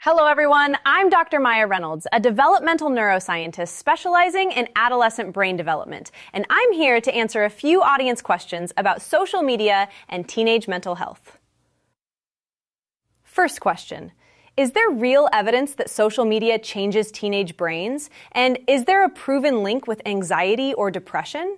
Hello, everyone. I'm Dr. Maya Reynolds, a developmental neuroscientist specializing in adolescent brain development, and I'm here to answer a few audience questions about social media and teenage mental health. First question. Is there real evidence that social media changes teenage brains? And is there a proven link with anxiety or depression?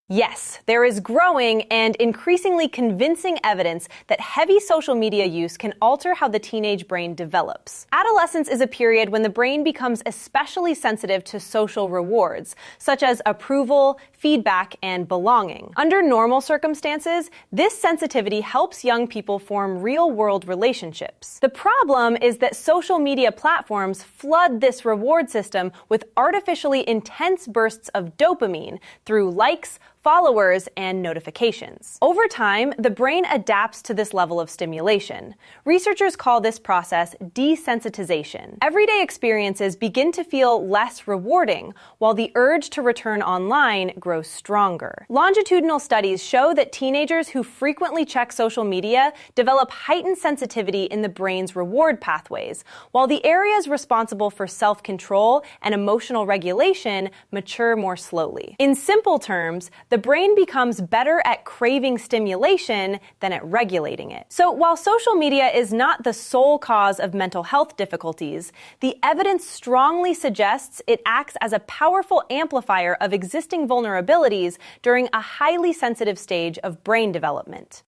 Yes, there is growing and increasingly convincing evidence that heavy social media use can alter how the teenage brain develops. Adolescence is a period when the brain becomes especially sensitive to social rewards, such as approval, feedback, and belonging. Under normal circumstances, this sensitivity helps young people form real-world relationships. The problem is that social media platforms flood this reward system with artificially intense bursts of dopamine through likes, followers, and notifications. Over time, the brain adapts to this level of stimulation. Researchers call this process desensitization. Everyday experiences begin to feel less rewarding, while the urge to return online grows stronger. Longitudinal studies show that teenagers who frequently check social media develop heightened sensitivity in the brain's reward pathways, while the areas responsible for self-control and emotional regulation mature more slowly. In simple terms, the brain becomes better at craving stimulation than at regulating it. So while social media is not the sole cause of mental health difficulties, the evidence strongly suggests it acts as a powerful amplifier of existing vulnerabilities during a highly sensitive stage of brain development.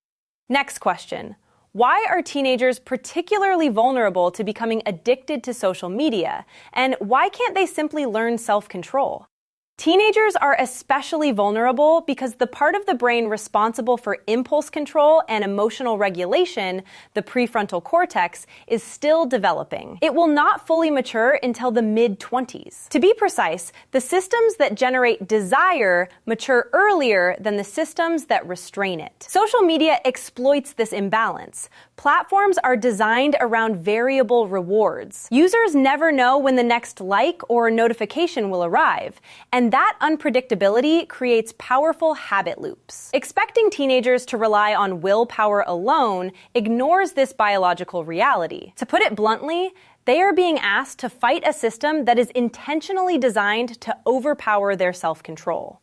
Next question. Why are teenagers particularly vulnerable to becoming addicted to social media? And why can't they simply learn self-control? Teenagers are especially vulnerable because the part of the brain responsible for impulse control and emotional regulation, the prefrontal cortex, is still developing. It will not fully mature until the mid-20s. To be precise, the systems that generate desire mature earlier than the systems that restrain it. Social media exploits this imbalance. Platforms are designed around variable rewards. Users never know when the next like or notification will arrive, and that unpredictability creates powerful habit loops. Expecting teenagers to rely on willpower alone ignores this biological reality. To put it bluntly, they are being asked to fight a system that is intentionally designed to overpower their self-control.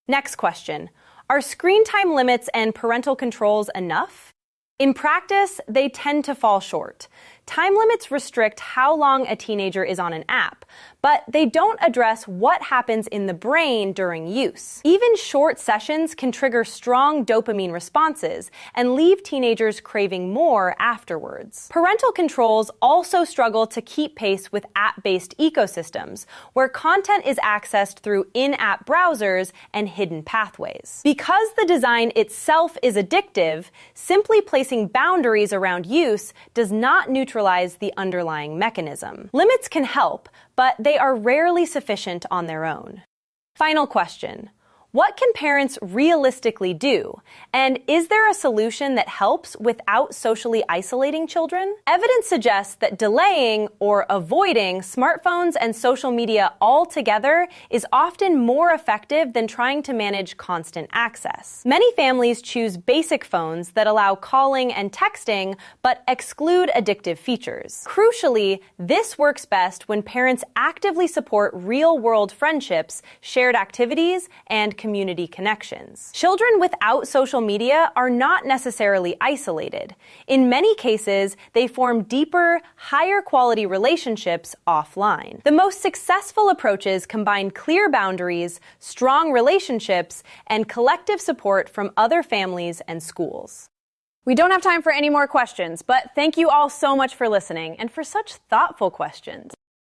Next question. Are screen time limits and parental controls enough? In practice, they tend to fall short. Time limits restrict how long a teenager is on an app, but they don't address what happens in the brain during use. Even short sessions can trigger strong dopamine responses and leave teenagers craving more afterwards. Parental controls also struggle to keep pace with app-based ecosystems, where content is accessed through in-app browsers and hidden pathways. Because the design itself is addictive, simply placing boundaries around use does not neutralize the underlying mechanism. Limits can help, but they are rarely sufficient on their own. Final question. What can parents realistically do? And is there a solution that helps without socially isolating children? Evidence suggests that delaying or avoiding smartphones and social media altogether is often more effective than trying to manage constant access. Many families choose basic phones that allow calling and texting but exclude addictive features. Crucially, this works best when parents actively support real-world friendships, shared activities, and community connections. Children without social media are not necessarily isolated. In many cases, they form deeper, higher quality relationships offline. The most successful approaches combine clear boundaries, strong relationships, and collective support from other families and schools. We don't have time for any more questions, but thank you all so much for listening and for such thoughtful questions.